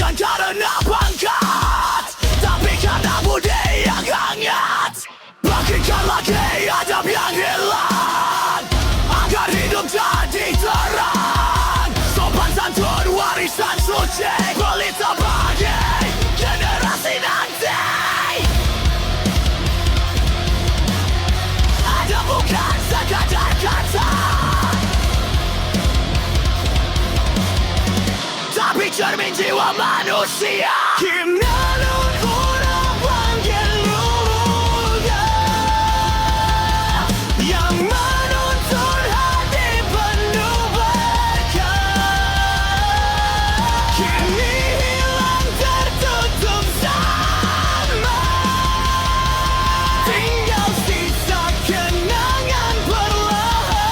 bukan karena pangkat, tapi karena budi yang hangat. Bangkitkan lagi adab yang hilang, agar hidup jadi terang. Sopan santun warisan suci, pelita bagi generasi nanti. Ada bukan sekadar kata, tapi cermin jiwa manusia. Kimna orang panggil luga, yang menuntun hati penuh berkah. Kini hilang tertutup sama, tinggal sisa kenangan perlahan.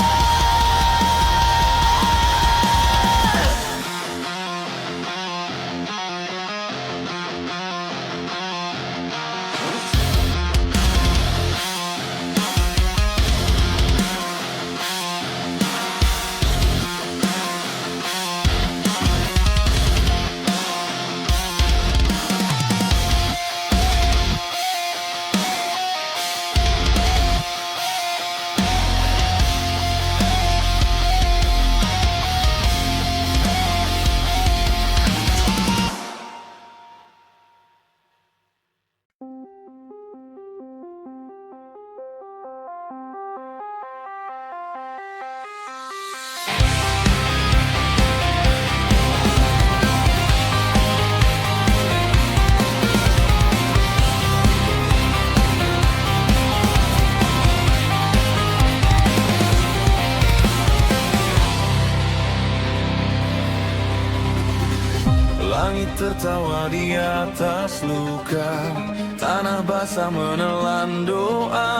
Langit tertawa di atas luka, tanah basah menelan doa.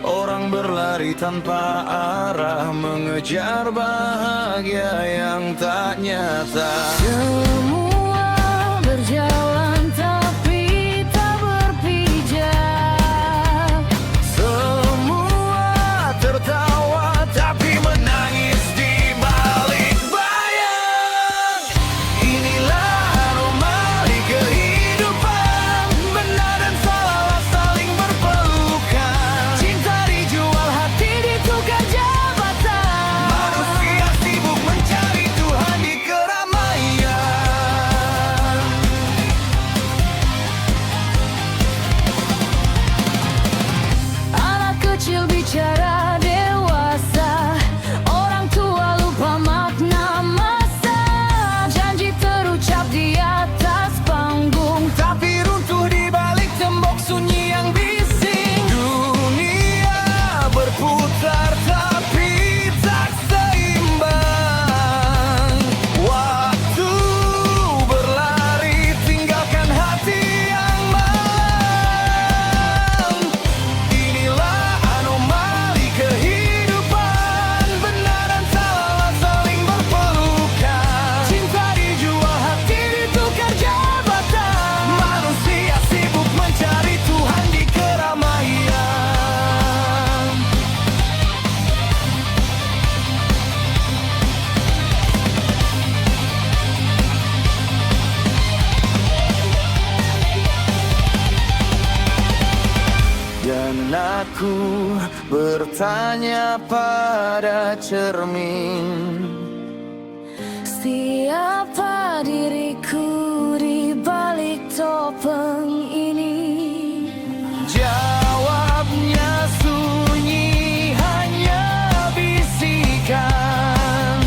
Orang berlari tanpa arah, mengejar bahagia yang tak nyata. Semua berjalan tapi tak berpijak. Semua tertawa tapi menangis di balik bayang. Inilah anomali kehidupan, benar dan salah saling berpelukan. Cinta dijual, hati ditukar jabatan. Manusia sibuk mencari Tuhan di keramaian. Anak kecil bicara dewasa, orang tua lupa makna masa. Janji terucap di atas panggung, Tapi runtuh di balik tembok sunyi yang bising. Dunia berputar tapi tak seimbang. Waktu berlari tinggalkan hati yang malam. Inilah anomali kehidupan, benar dan salah saling berpelukan. cinta dijual, hati ditukar jabatan. Manusia sibuk mencari Tuhan di keramaian. Dan aku bertanya pada cermin, Siapa diriku di balik topeng ini? jawabnya sunyi, hanya bisikan.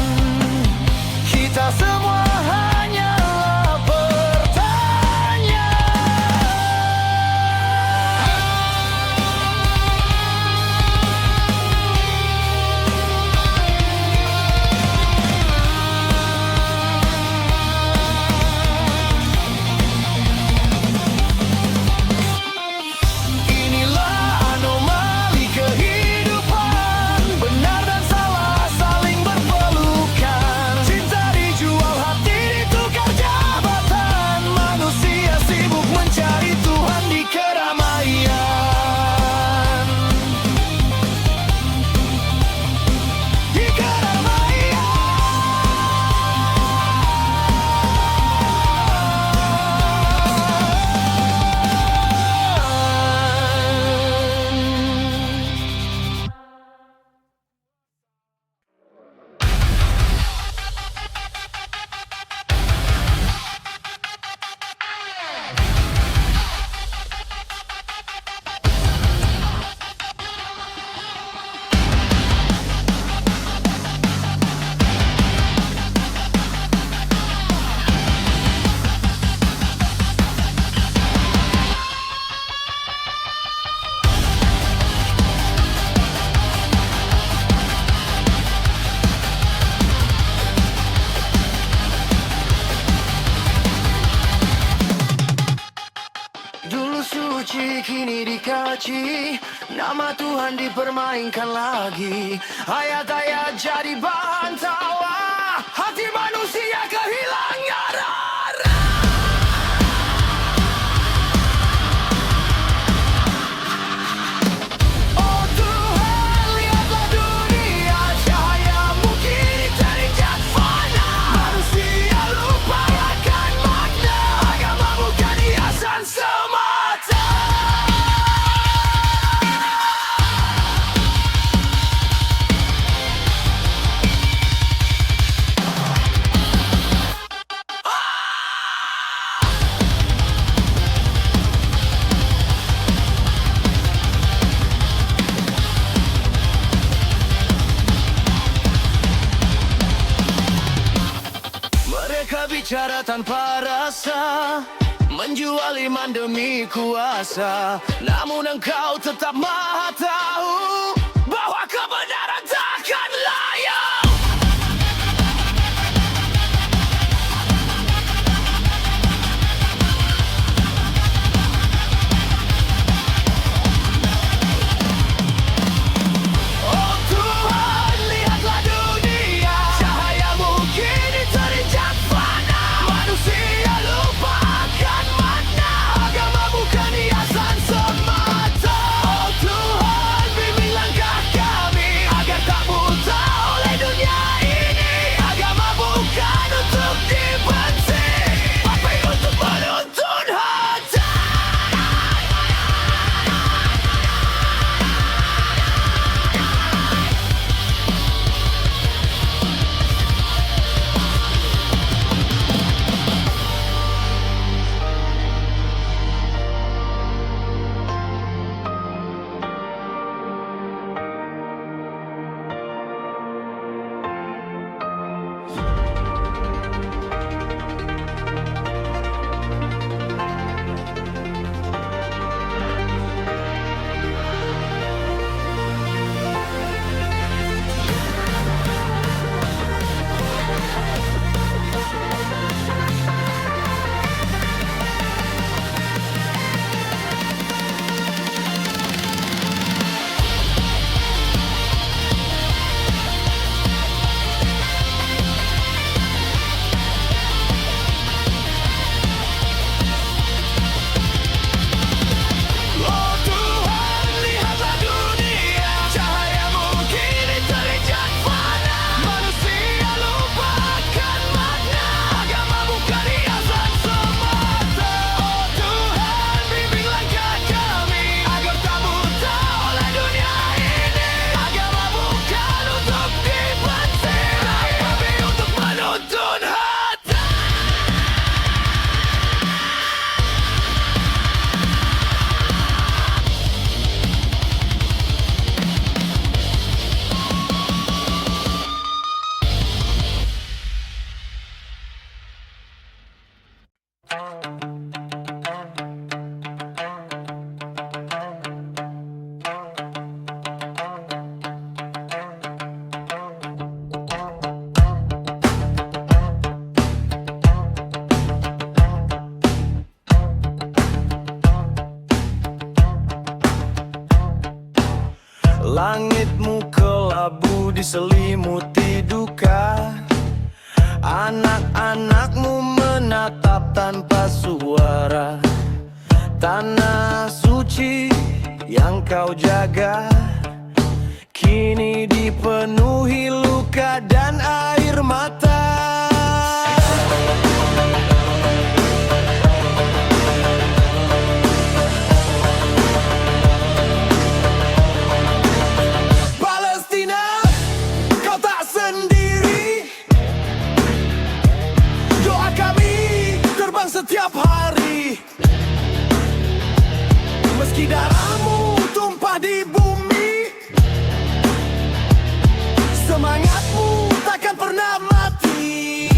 Kita semua hanyalah pertanyaan. suci kini dikaci, nama Tuhan dipermainkan lagi. Ayat-ayat jadi bahan tawa, hati manusia kehilangan arah. Oh Tuhan, lihatlah dunia, cahayamu kini terinjak fana. Manusia lupa akan makna, agama bukan hiasan semata. Mereka bicara tanpa rasa, menjual iman demi kuasa. Namun engkau tetap maha tahu bahwa kebenaran takkan layak. Oh Tuhan, lihatlah dunia, cahayamu kini terinjak fana. Manusia lupa akan makna, agama bukan hiasan semata. Oh Tuhan, bimbing langkah kami agar tak buta oleh dunia ini. Agama bukan untuk dibenci, tapi untuk menuntun hati. Oh Tuhan, lihatlah dunia, cahayamu kini terinjak fana. Manusia lupa akan makna, agama bukan hiasan semata. Oh Tuhan, bimbing langkah kami agar tak buta oleh dunia ini. Agama bukan untuk dibenci, tapi untuk menuntun hati. Langitmu kelabu diselimuti duka, anak-anakmu menatap tanpa suara. Tanah suci yang kau jaga kini dipenuhi luka dan air mata. Palestina, kau tak sendiri. Doa kami terbang setiap hari. Meski darahmu tumpah di bumi, semangatmu takkan pernah mati.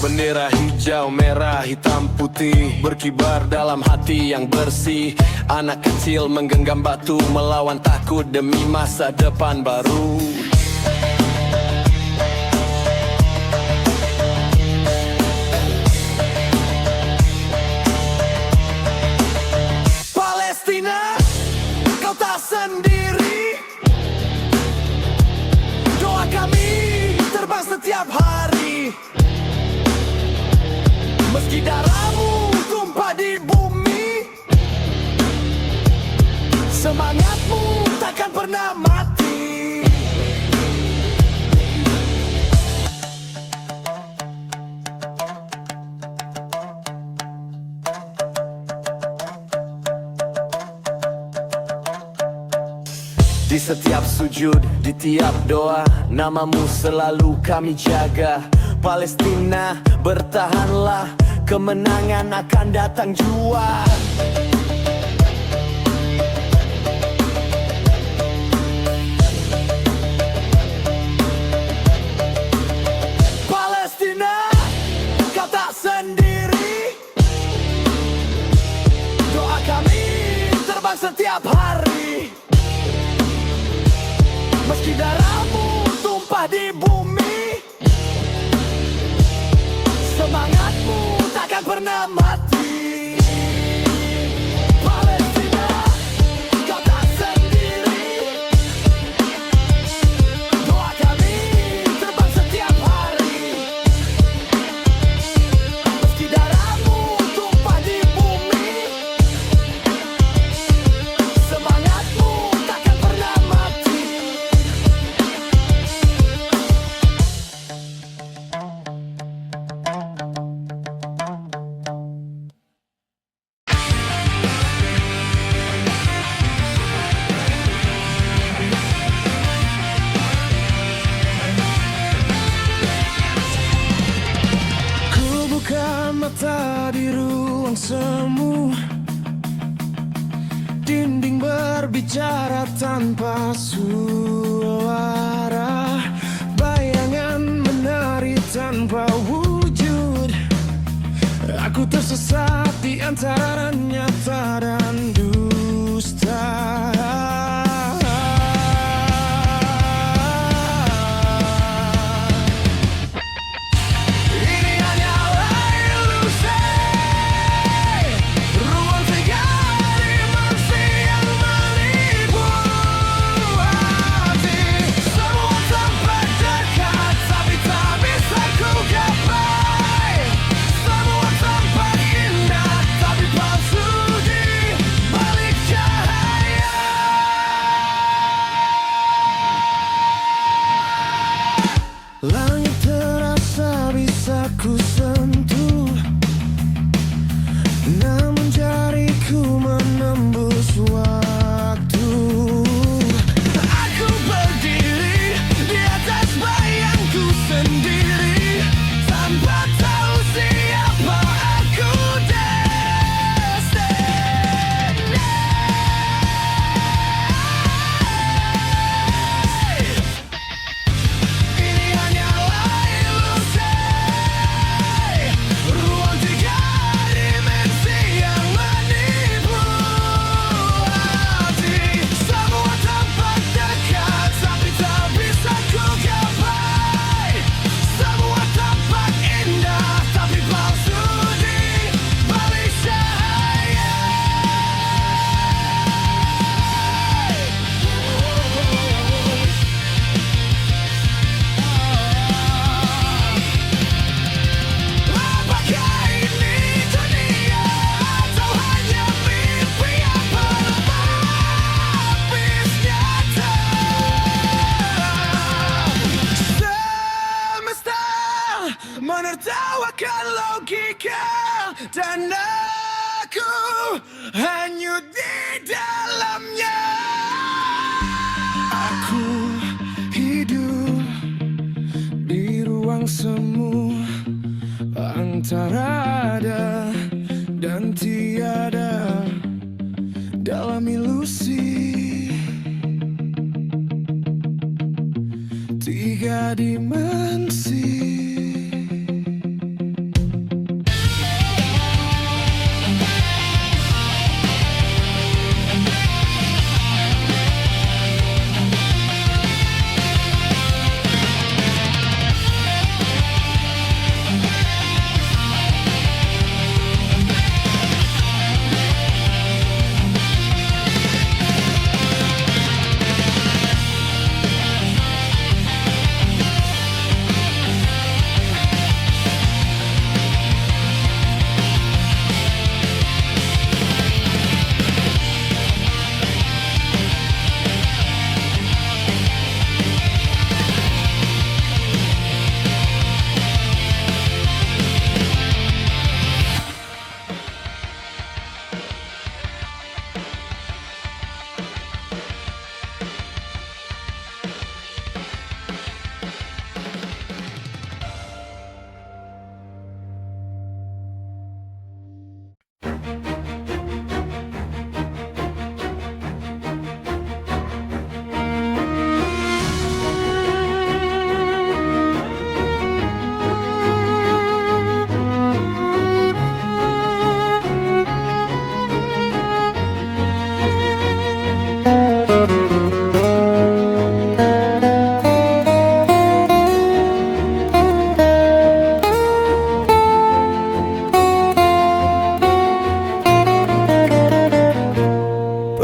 Bendera hijau hijau, merah, hitam, putih berkibar dalam hati yang bersih. Anak kecil menggenggam batu melawan takut demi masa depan baru. Palestina, kau tak sendiri. Doa kami terbang setiap hari. Meski darahmu tumpah di bumi, semangatmu takkan pernah mati. Di setiap sujud, di tiap doa, namamu selalu kami jaga. Palestina, bertahanlah, kemenangan akan datang jua. Palestina, kau tak sendiri. Doa kami terbang setiap hari. Meski darahmu tumpah di bumi, semangatmu takkan pernah mati. Palestina, kau tak sendiri. Doa kami terbang setiap hari. Meski darahmu tumpah di bumi, semangatmu takkan pernah mati. Ku buka mata di ruang semu, dinding berbicara tanpa suara, bayangan menari tanpa wujud. Aku tersesat di antara nyata dan dusta. Ini hanyalah ilusi, ruang tiga dimensi yang menipu hati. Semua tampak dekat, tapi tak bisa ku gapai. Semua tampak indah, tapi palsu di balik cahaya. Langit terasa bisa ku sentuh, namun jariku menembus waktu. Aku berdiri di atas bayangku sendiri, tanpa tahu siapa aku Ini hanyalah ilusi, ruang tiga dimensi yang menipu hati. Semua tampak dekat, tapi tak bisa ku gapai. Semua tampak indah, tapi palsu di balik cahaya. Apakah ini dunia atau hanya mimpi yang berlapis nyata? Semesta menertawakan logika, dan aku hanyut di dalamnya. Aku hidup di ruang semu, antara ada dan tiada, dalam ilusi tiga dimensi.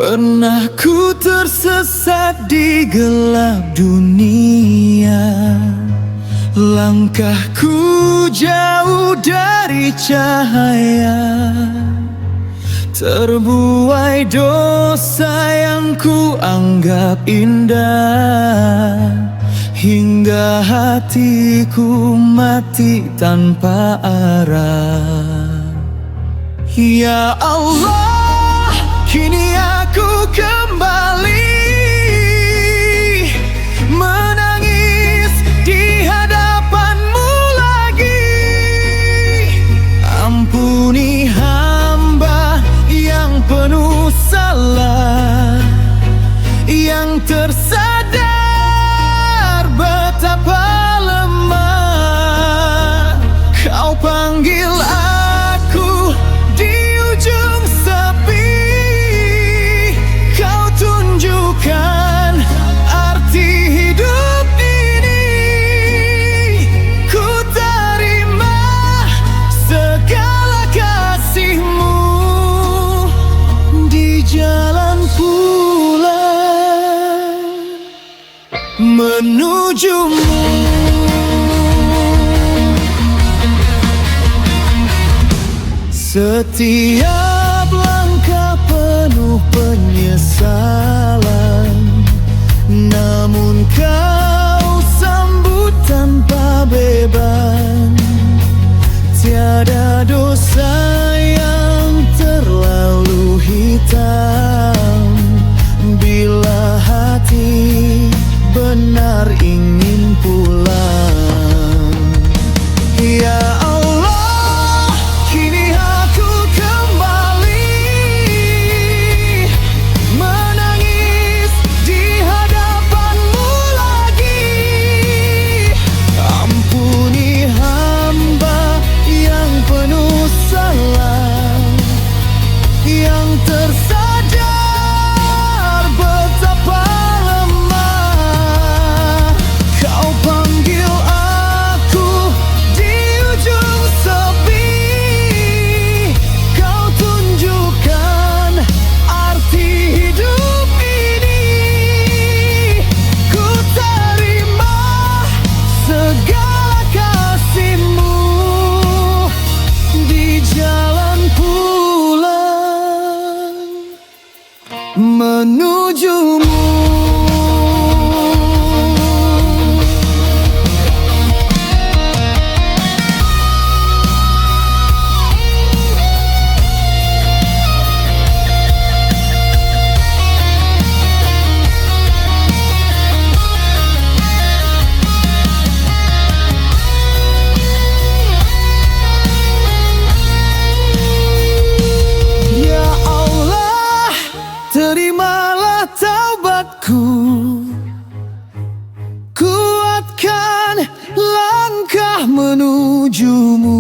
Pernah ku tersesat di gelap dunia, langkahku jauh dari cahaya, terbuai dosa yang ku anggap indah, hingga hatiku mati tanpa arah. Ya Allah, kini aku kembali menangis di hadapan-Mu lagi. Ampuni hamba yang penuh salah, yang tersadar betapa lemah. Kau panggil aku di ujung sepi, Kau tunjukkan arti hidup ini. Ku terima segala kasih-Mu di jalan pulang menuju-Mu. Setiap langkah penuh penyesalan, namun Kau sambut tanpa beban. Tiada dosa yang terlalu hitam bila hati benar ingin pulang. Ya Allah, kini aku kembali menangis di hadapan-Mu lagi. Ampuni hamba yang penuh salah, yang tersadar betapa lemah. Kau panggil aku di ujung sepi, Kau tunjukkan arti hidup ini. Ku terima segala kasih-Mu di jalan pulang menuju-Mu. Ya Allah, terimalah taubatku, kuatkan langkah menuju-Mu,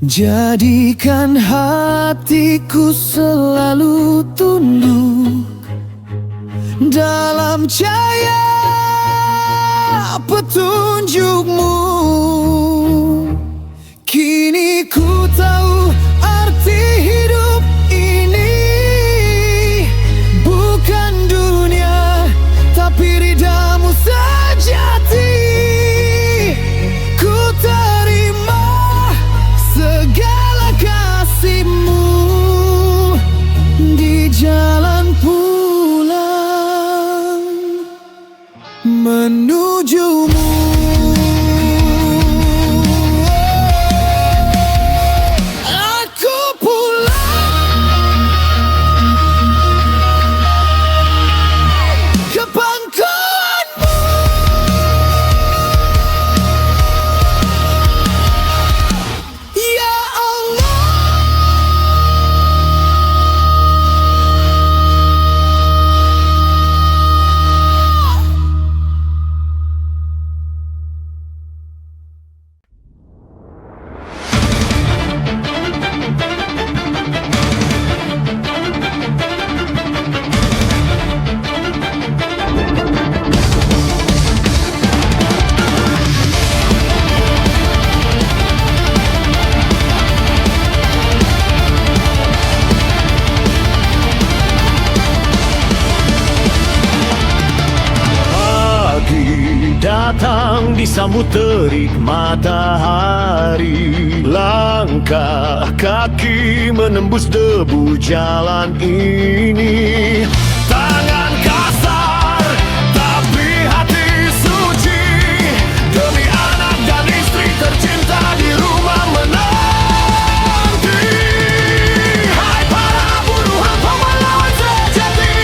jadikan hatiku selalu tunduk dalam cahaya petunjuk-Mu. Kini ku tahu arti hidup ini, bukan dunia tapi ridha-Mu sejati. Ku terima segala kasih-Mu di jalan pulang menuju-Mu. Aku pulang ke pangkuan-Mu. Ya Allah, disambut terik matahari. Langkah kaki menembus debu jalan ini. Tangan kasar tapi hati suci, demi anak dan istri tercinta di rumah menanti. Hai para buruh pahlawan sejati,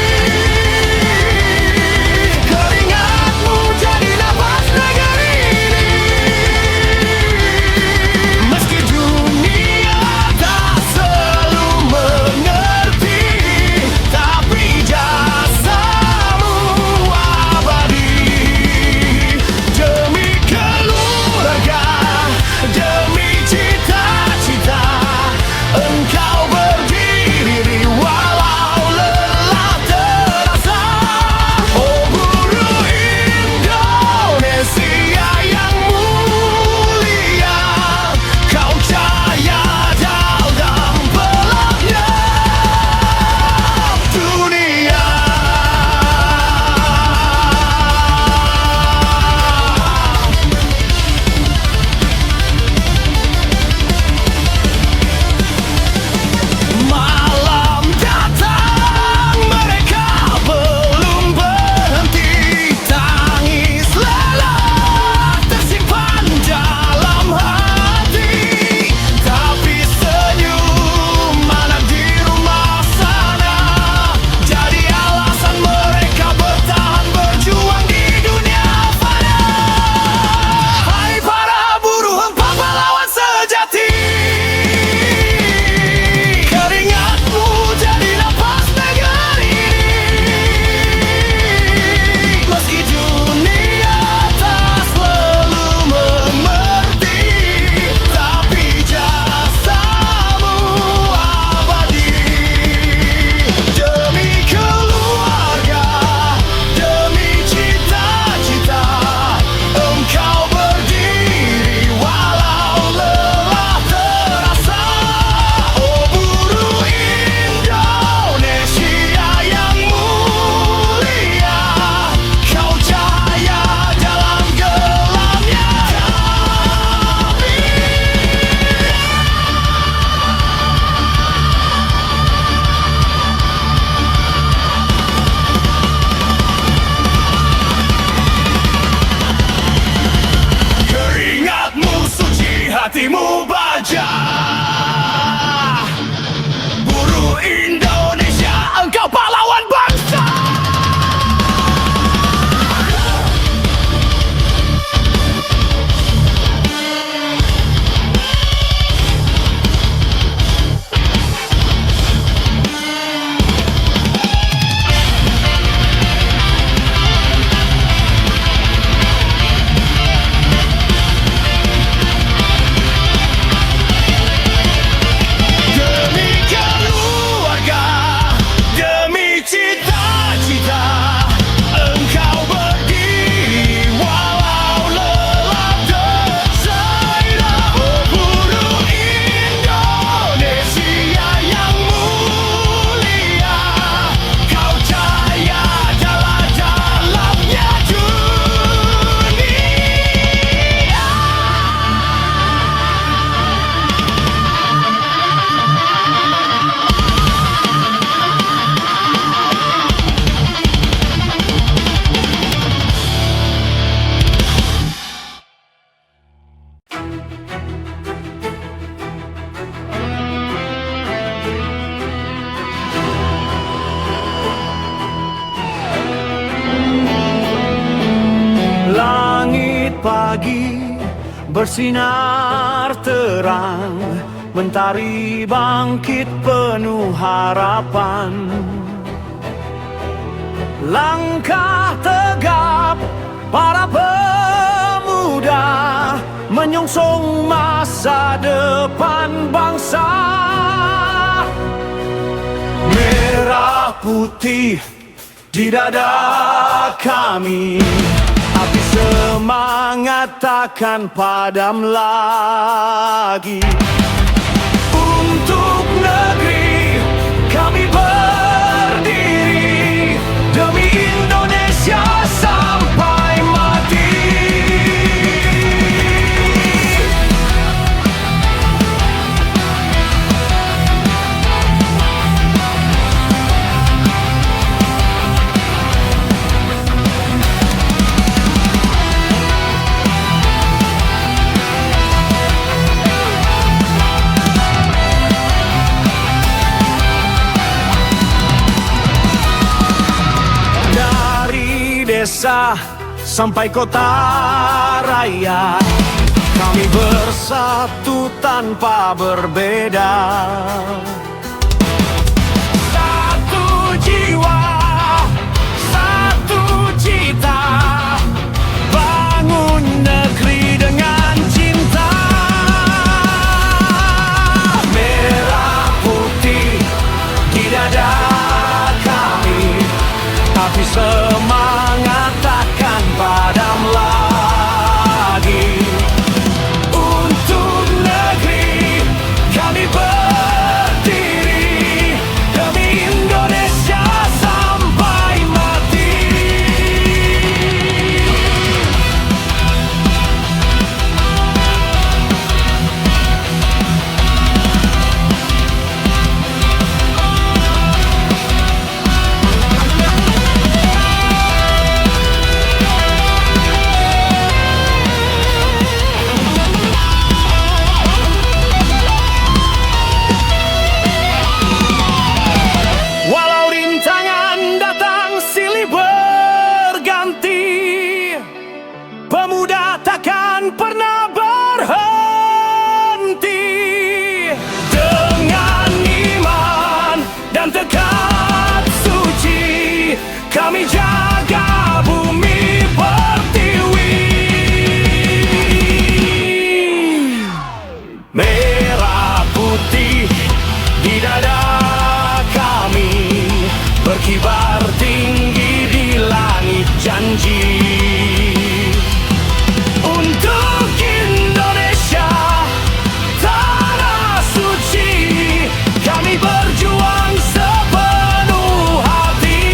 keringatmu jadi nafas negeri ini. Meski dunia tak selalu mengerti, tapi jasamu abadi. Demi keluarga, demi cita-cita, engkau berdiri walau lelah terasa. Oh buruh Indonesia yang mulia, kau cahaya dalam gelapnya dunia. Malam datang, mereka belum berhenti. Tangis lelah tersimpan dalam hati, tapi senyum anak di rumah sana jadi alasan mereka bertahan berjuang di dunia fana. Hai para buruh pahlawan sejati, keringatmu jadi nafas negeri ini. Meski dunia tak selalu mengerti, tapi jasamu abadi. Demi keluarga, demi cita-cita, engkau berdiri walau lelah terasa. Oh buruh Indonesia yang mulia, kau cahaya dalam gelapnya kami. Keringatmu suci, hatimu baja. Buruh Indonesia, engkau pahlawan bangsa. Demi keluarga, demi cita-cita, engkau berdiri walau lelah tersaira. Oh buruh Indonesia yang mulia, kau cahaya dalam-dalamnya dunia. Langit pagi bersinar terang, mentari bangkit penuh harapan. Langkah tegap para pemuda menyongsong masa depan bangsa. Merah putih di dada kami, api semangat takkan padam lagi. Untuk negeri kami berdiri, demi Indonesia sampai mati. desa sampai kota raya, kami bersatu tanpa berbeda. Satu jiwa, satu cita, bangun negeri dengan cinta. Merah putih di dada kami, api semangat takkan padam lagi. Untuk negeri kami berdiri, demi Indonesia sampai mati. Walau rintangan datang silih berganti, pemuda takkan pernah berhenti. Dengan iman dan tekad suci, kami jaga bumi pertiwi. Merah putih di dada kami, berkibar tinggi di langit janji. Untuk Indonesia, tanah suci, kami berjuang sepenuh hati.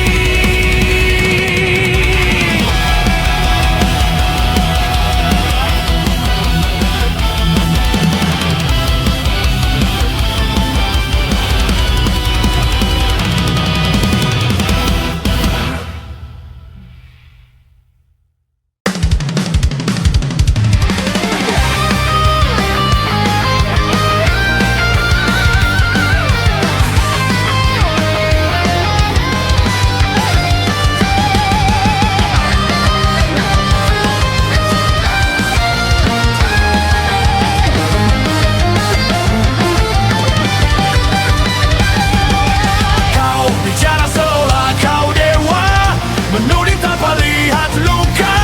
Kau bicara seolah kau dewa, menuding tanpa lihat luka.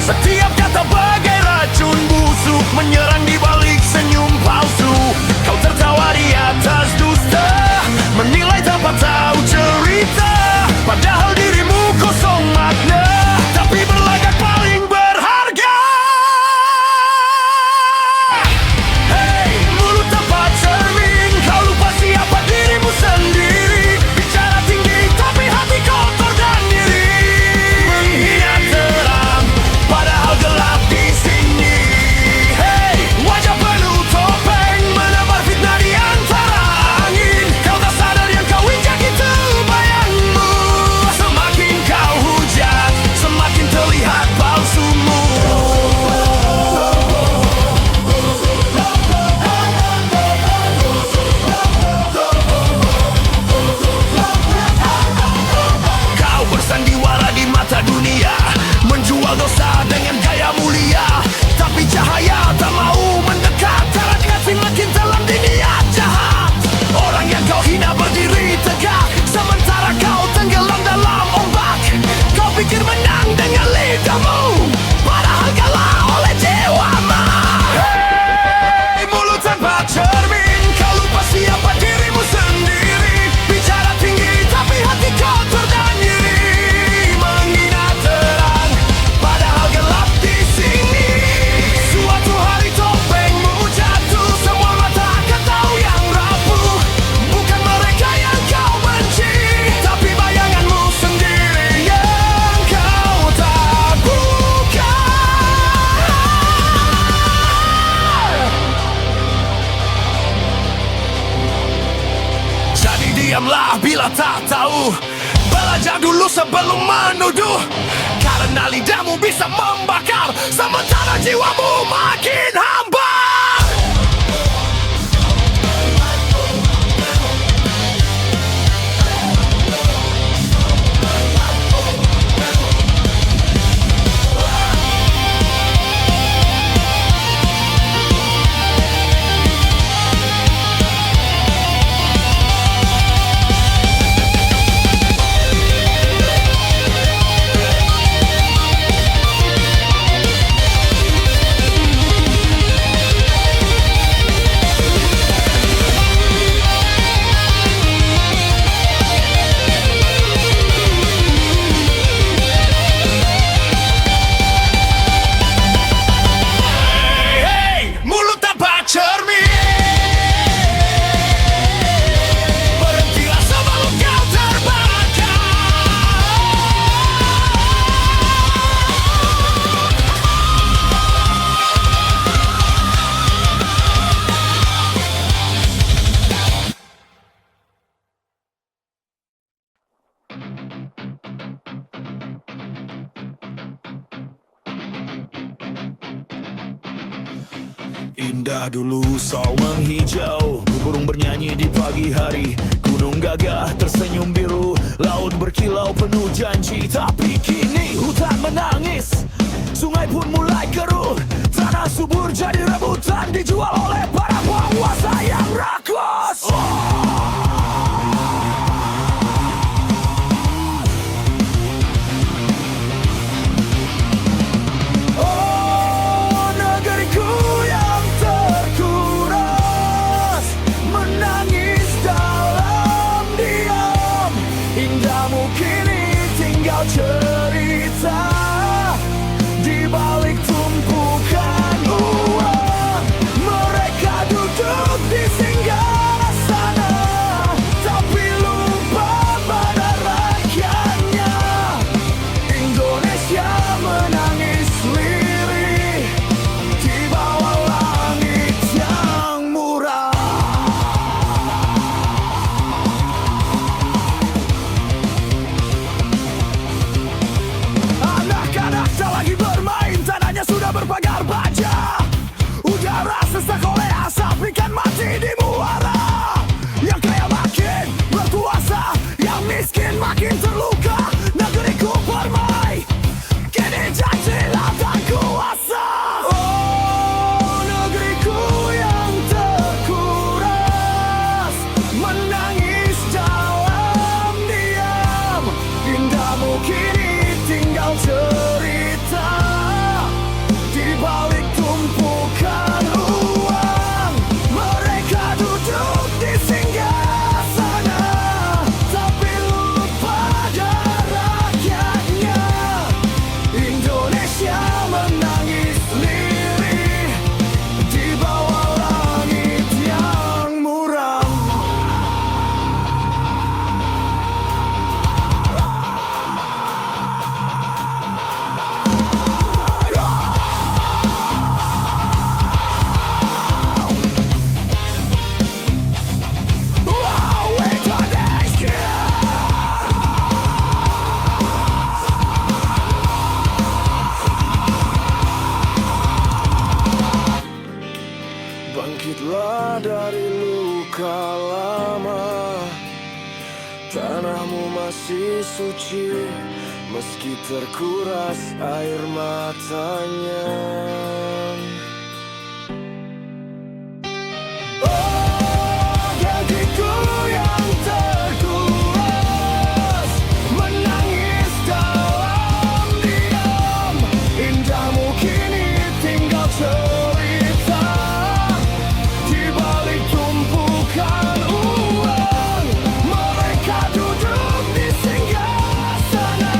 Setiap kata bagai racun busuk, menyerang di balik senyum palsu. Kau tertawa di atas dusta, menilai tanpa tahu cerita. Padahal dirimu kosong makna, tapi berlagak paling berharga. Hei, mulut tanpa cermin, kau lupa siapa dirimu sendiri. Bicara tinggi tapi hati kotor dan diri. Menghina terang, padahal gelap di sini. Hei, wajah penuh topeng, menebar fitnah di antara angin. Kau tak sadar yang kau injak itu bayangmu. Semakin kau hujat, semakin terlihat palsumu. Kau bersandiwara di mata dunia, menjual dosa dengan gaya mulia. Tapi cahaya tak mau mendekat, karena kasih makin dalam di niat jahat. Orang yang kau hina berdiri tegak, sementara kau tenggelam dalam ombak. Kau pikir menang dengan lidahmu, padahal kalah oleh jiwamu. Hei, mulut tanpa cermin, kau lupa siapa dirimu sendiri. Bicara tinggi tapi hati kotor dan iri. Menghina terang, padahal gelap di sini. Suatu hari topengmu jatuh, semua mata akan tahu yang rapuh. Bukan mereka yang kau benci, tapi bayanganmu sendiri yang kau takutkan. Jadi diamlah bila tak tahu, belajar dulu sebelum menuduh. Karena lidahmu bisa membakar, sementara jiwamu makin hambar. Indah dulu saw menghijau, burung bernyanyi di pagi hari, gunung gagah tersenyum biru, laut berkilau penuh janji. Tapi kini hutan menangis, sungai pun mulai keruh, tanah subur jadi rebutan, dijual oleh para penguasa yang rakus. Cerita di balik tumpukan uang, mereka duduk di singgasana, tapi lupa pada rakyatnya. Indonesia menangis lirih di bawah langit yang murah. Lagi bermain, tanahnya sudah berpagar baja. Udara sesak oleh asap, ikan mati di muara. Yang kaya makin berkuasa, yang miskin makin terluka. Negeriku permai, kini jadi ladang kuasa. Oh, negeriku yang terkuras, menangis dalam diam. Indahmu kini tinggal cerita di balik tumpukan uang, mereka duduk di singgasana, tapi lupa pada rakyatnya. Indonesia menangis lirih di bawah langit yang muram. Bangkitlah dari luka lama, tanahmu masih suci, meski terkuras air matanya. Oh, negeriku yang terkuras, menangis dalam diam. Indahmu kini tinggal cerita di balik tumpukan uang, mereka duduk di singgasana,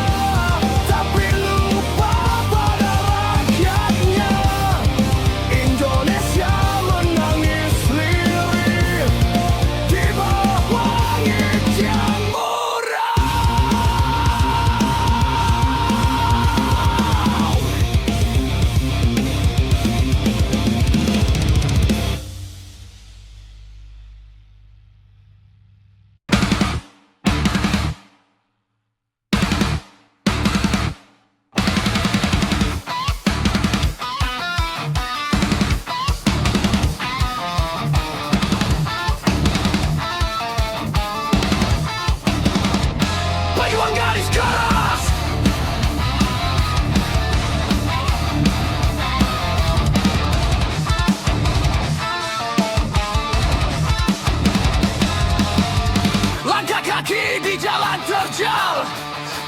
tapi lupa pada rakyatnya. Indonesia menangis lirih di bawah langit yang murah. Pejuang garis keras, langkah kaki di jalan terjal,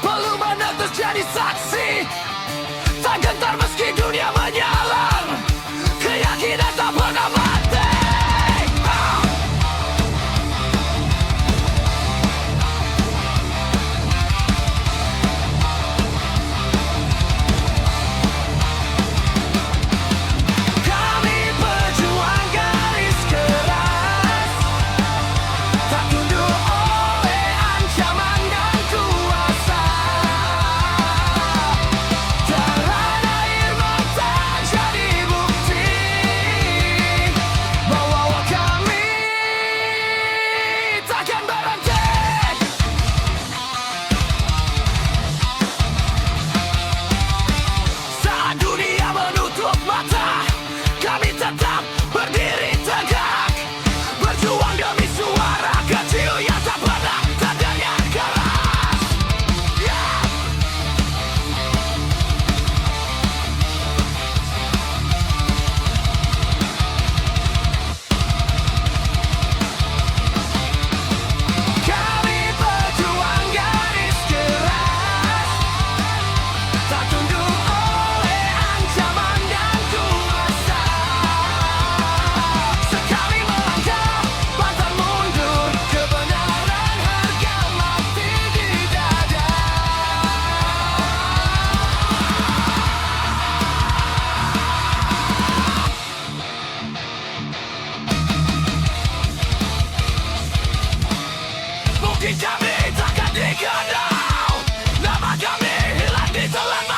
perlu menetes jadi saksi. Tak gentar meski dunia menyalang, keyakinan tak pernah mati. Kami pejuang garis keras, tak tunduk oleh ancaman dan kuasa. Darah air mata gadau, nama kami hilang di telan